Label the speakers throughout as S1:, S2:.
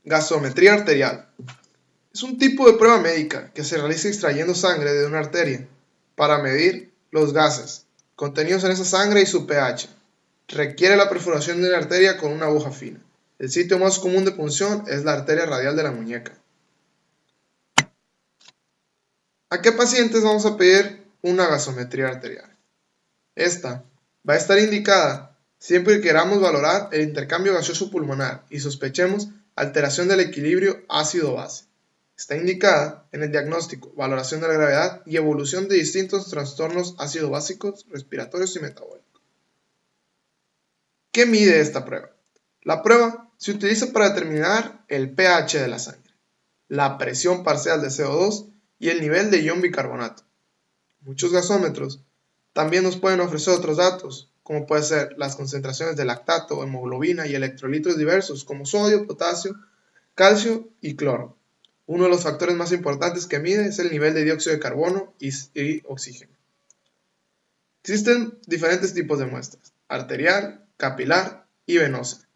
S1: Gasometría arterial. Es un tipo de prueba médica que se realiza extrayendo sangre de una arteria para medir los gases contenidos en esa sangre y su pH. Requiere la perforación de una arteria con una aguja fina. El sitio más común de punción es la arteria radial de la muñeca. ¿A qué pacientes vamos a pedir una gasometría arterial? Esta va a estar indicada siempre que queramos valorar el intercambio gaseoso pulmonar y sospechemos alteración del equilibrio ácido-base. Está indicada en el diagnóstico, valoración de la gravedad y evolución de distintos trastornos ácido-básicos, respiratorios y metabólicos. ¿Qué mide esta prueba? La prueba se utiliza para determinar el pH de la sangre, la presión parcial de CO2 y el nivel de ion bicarbonato. Muchos gasómetros también nos pueden ofrecer otros datos, como pueden ser las concentraciones de lactato, hemoglobina y electrolitos diversos como sodio, potasio, calcio y cloro. Uno de los factores más importantes que mide es el nivel de dióxido de carbono y oxígeno. Existen diferentes tipos de muestras: arterial, capilar y venosa.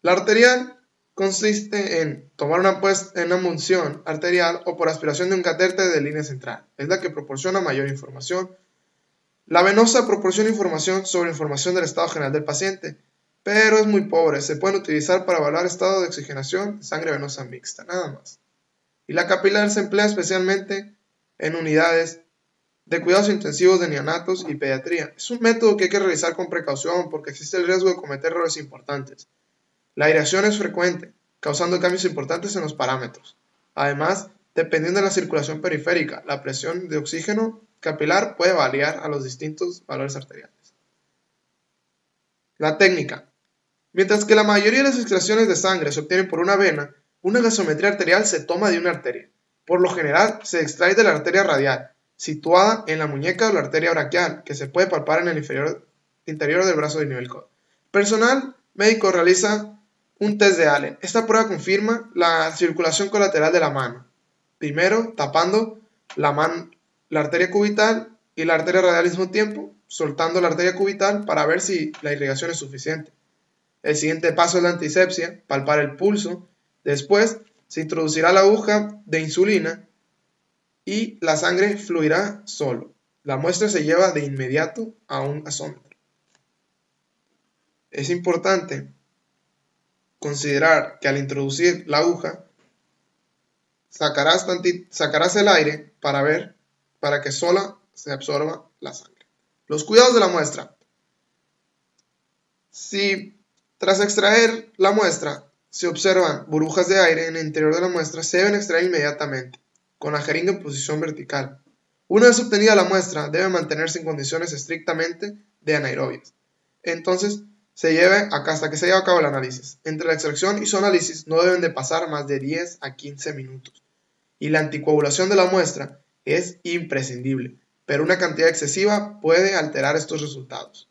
S1: La arterial consiste en tomar una punción arterial o por aspiración de un catéter de línea central. Es la que proporciona mayor información. La venosa proporciona información sobre información del estado general del paciente, pero es muy pobre. Se pueden utilizar para evaluar estado de oxigenación de sangre venosa mixta, nada más. Y la capilar se emplea especialmente en unidades de cuidados intensivos de neonatos y pediatría. Es un método que hay que realizar con precaución porque existe el riesgo de cometer errores importantes. La aireación es frecuente, causando cambios importantes en los parámetros. Además, dependiendo de la circulación periférica, la presión de oxígeno capilar puede variar a los distintos valores arteriales. La técnica. Mientras que la mayoría de las extracciones de sangre se obtienen por una vena, una gasometría arterial se toma de una arteria. Por lo general, se extrae de la arteria radial, situada en la muñeca o la arteria braquial, que se puede palpar en el interior del brazo de nivel codo. Personal médico realiza un test de Allen. Esta prueba confirma la circulación colateral de la mano. Primero, tapando la arteria cubital y la arteria radial al mismo tiempo, soltando la arteria cubital para ver si la irrigación es suficiente. El siguiente paso es la antisepsia, palpar el pulso. Después, se introducirá la aguja de insulina y la sangre fluirá solo. La muestra se lleva de inmediato a un gasómetro. Es importante considerar que al introducir la aguja sacarás el aire para que sola se absorba la sangre. Los cuidados de la muestra. Si tras extraer la muestra se observan burbujas de aire en el interior de la muestra, se deben extraer inmediatamente con la jeringa en posición vertical. Una vez obtenida la muestra, debe mantenerse en condiciones estrictamente de anaerobias. Entonces, hasta que se lleve a cabo el análisis. Entre la extracción y su análisis no deben de pasar más de 10 a 15 minutos. Y la anticoagulación de la muestra es imprescindible, pero una cantidad excesiva puede alterar estos resultados.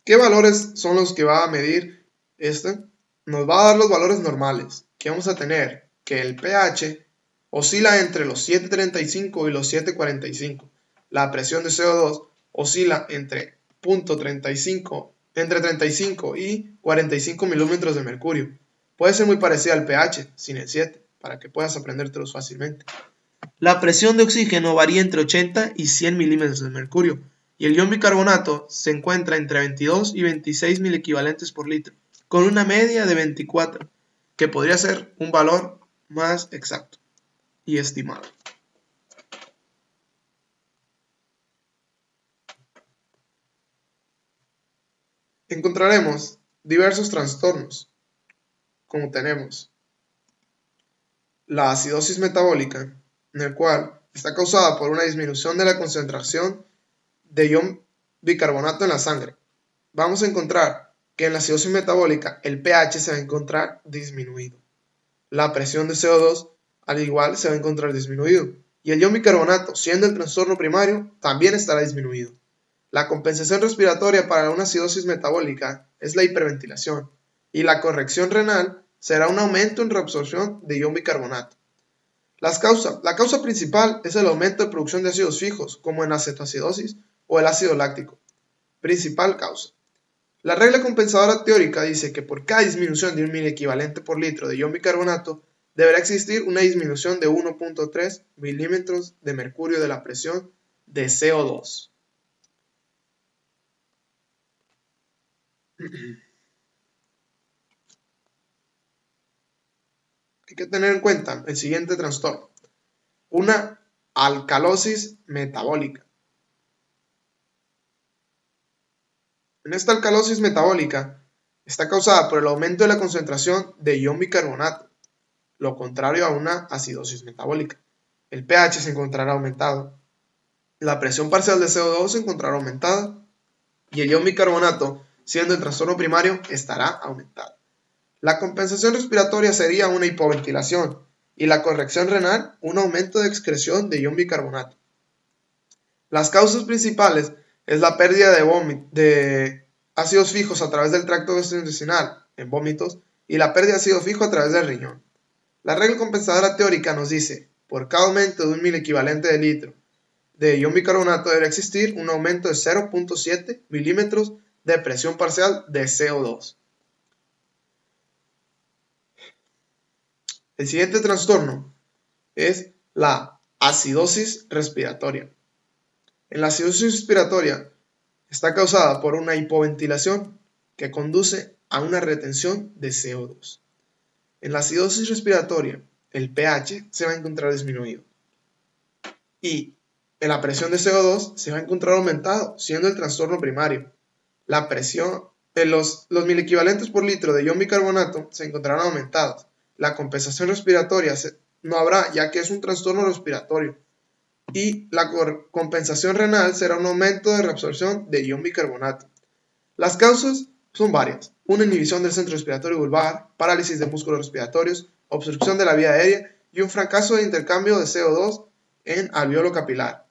S1: ¿Qué valores son los que va a medir este? Nos va a dar los valores normales, que vamos a tener que el pH oscila entre los 7.35 y los 7.45. La presión de CO2 oscila entre 35 y 45 milímetros de mercurio. Puede ser muy parecida al pH, sin el 7, para que puedas aprendértelos fácilmente. La presión de oxígeno varía entre 80 y 100 milímetros de mercurio, y el ion bicarbonato se encuentra entre 22 y 26 miliequivalentes por litro, con una media de 24, que podría ser un valor más exacto y estimado. Encontraremos diversos trastornos, como tenemos la acidosis metabólica, en el cual está causada por una disminución de la concentración de ion bicarbonato en la sangre. Vamos a encontrar que en la acidosis metabólica el pH se va a encontrar disminuido. La presión de CO2 al igual se va a encontrar disminuido. Y el ion bicarbonato, siendo el trastorno primario, también estará disminuido. La compensación respiratoria para una acidosis metabólica es la hiperventilación. Y la corrección renal será un aumento en reabsorción de ion bicarbonato. La causa principal es el aumento de producción de ácidos fijos, como en acetoacidosis o el ácido láctico. Principal causa. La regla compensadora teórica dice que por cada disminución de un miliequivalente por litro de ion bicarbonato, deberá existir una disminución de 1.3 milímetros de mercurio de la presión de CO2. Hay que tener en cuenta el siguiente trastorno: una alcalosis metabólica. En esta alcalosis metabólica está causada por el aumento de la concentración de ion bicarbonato, lo contrario a una acidosis metabólica. El pH se encontrará aumentado, la presión parcial de CO2 se encontrará aumentada y el ion bicarbonato, siendo el trastorno primario, estará aumentado. La compensación respiratoria sería una hipoventilación y la corrección renal un aumento de excreción de ion bicarbonato. Las causas principales es la pérdida de ácidos fijos a través del tracto gastrointestinal en vómitos y la pérdida de ácido fijo a través del riñón. La regla compensadora teórica nos dice: por cada aumento de un miliequivalente de litro de ion bicarbonato debe existir un aumento de 0.7 milímetros de presión parcial de CO2. El siguiente trastorno es la acidosis respiratoria. En la acidosis respiratoria está causada por una hipoventilación que conduce a una retención de CO2. En la acidosis respiratoria, el pH se va a encontrar disminuido y en la presión de CO2 se va a encontrar aumentado, siendo el trastorno primario. La presión, los miliequivalentes por litro de ion bicarbonato se encontrarán aumentados. La compensación respiratoria no habrá, ya que es un trastorno respiratorio. Y la compensación renal será un aumento de reabsorción de ion bicarbonato. Las causas son varias: una inhibición del centro respiratorio vulvar, parálisis de músculos respiratorios, obstrucción de la vía aérea y un fracaso de intercambio de CO2 en alveolo capilar.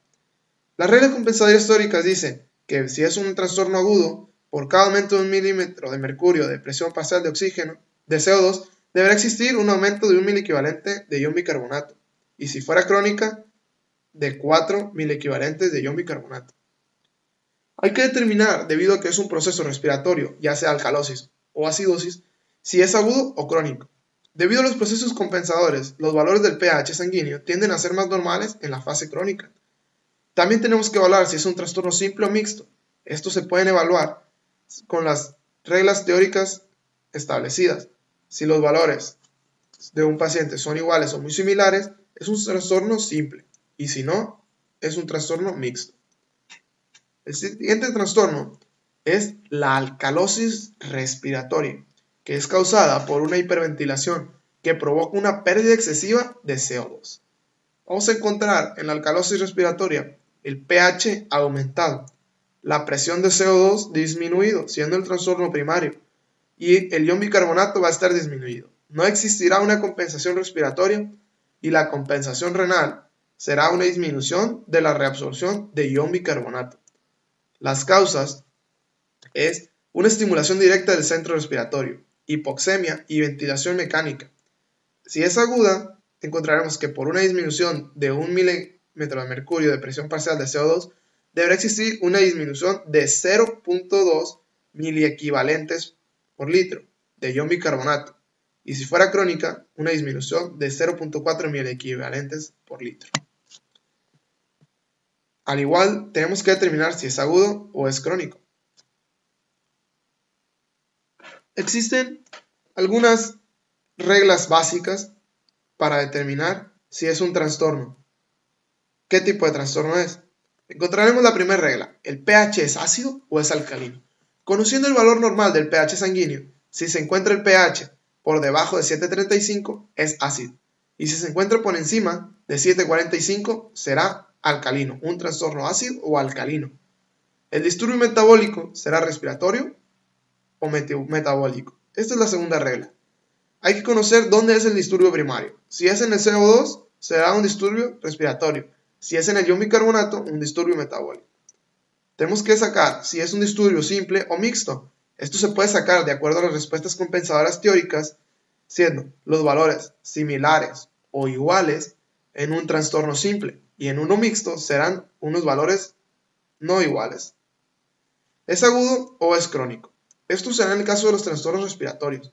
S1: Las reglas compensadoras históricas dicen que si es un trastorno agudo, por cada aumento de 1 milímetro de mercurio de presión parcial de oxígeno, de CO2, deberá existir un aumento de 1 miliequivalente de ion bicarbonato, y si fuera crónica, de 4 miliequivalentes de ion bicarbonato. Hay que determinar, debido a que es un proceso respiratorio, ya sea alcalosis o acidosis, si es agudo o crónico. Debido a los procesos compensadores, los valores del pH sanguíneo tienden a ser más normales en la fase crónica. También tenemos que evaluar si es un trastorno simple o mixto. Estos se pueden evaluar con las reglas teóricas establecidas. Si los valores de un paciente son iguales o muy similares, es un trastorno simple, y si no, es un trastorno mixto. El siguiente trastorno es la alcalosis respiratoria, que es causada por una hiperventilación que provoca una pérdida excesiva de CO2. Vamos a encontrar en la alcalosis respiratoria el pH aumentado, la presión de CO2 disminuido, siendo el trastorno primario, y el ion bicarbonato va a estar disminuido. No existirá una compensación respiratoria y la compensación renal será una disminución de la reabsorción de ion bicarbonato. Las causas es una estimulación directa del centro respiratorio, hipoxemia y ventilación mecánica. Si es aguda, encontraremos que por una disminución de 1 milímetro de mercurio de presión parcial de CO2, deberá existir una disminución de 0.2 miliequivalentes por litro de ion bicarbonato, y si fuera crónica, una disminución de 0.4 miliequivalentes por litro. Al igual, tenemos que determinar si es agudo o es crónico. Existen algunas reglas básicas para determinar si es un trastorno. ¿Qué tipo de trastorno es? Encontraremos la primera regla: ¿el pH es ácido o es alcalino? Conociendo el valor normal del pH sanguíneo, si se encuentra el pH por debajo de 7.35 es ácido, y si se encuentra por encima de 7.45 será alcalino, un trastorno ácido o alcalino. El disturbio metabólico será respiratorio o metabólico. Esta es la segunda regla. Hay que conocer dónde es el disturbio primario. Si es en el CO2, será un disturbio respiratorio. Si es en el ion bicarbonato, un disturbio metabólico. Tenemos que sacar si es un disturbio simple o mixto. Esto se puede sacar de acuerdo a las respuestas compensadoras teóricas, siendo los valores similares o iguales en un trastorno simple, y en uno mixto serán unos valores no iguales. ¿Es agudo o es crónico? Esto será en el caso de los trastornos respiratorios.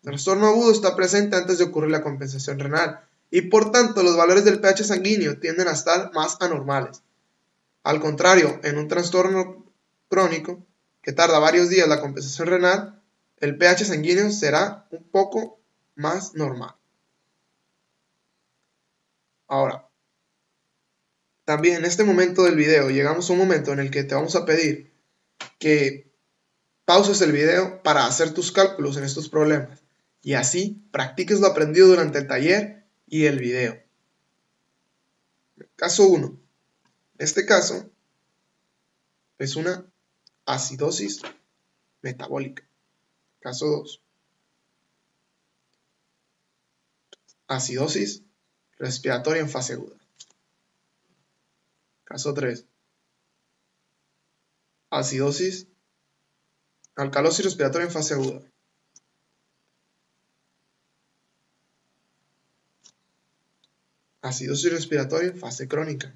S1: El trastorno agudo está presente antes de ocurrir la compensación renal, y por tanto los valores del pH sanguíneo tienden a estar más anormales. Al contrario, en un trastorno crónico, que tarda varios días la compensación renal, el pH sanguíneo será un poco más normal. Ahora, también en este momento del video llegamos a un momento en el que te vamos a pedir que pauses el video para hacer tus cálculos en estos problemas y así practiques lo aprendido durante el taller y el video. Caso 1. En este caso es una acidosis metabólica. Caso 2. Acidosis respiratoria en fase aguda. Caso 3. Alcalosis respiratoria en fase aguda. Acidosis respiratoria en fase crónica.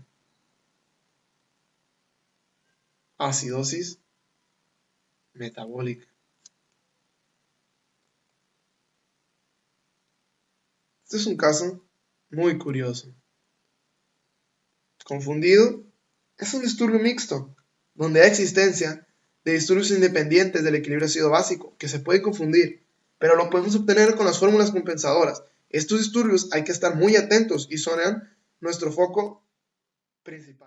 S1: Acidosis metabólica. Este es un caso muy curioso. Confundido es un disturbio mixto, donde hay existencia de disturbios independientes del equilibrio ácido básico, que se puede confundir, pero lo podemos obtener con las fórmulas compensadoras. Estos disturbios hay que estar muy atentos y son nuestro foco principal.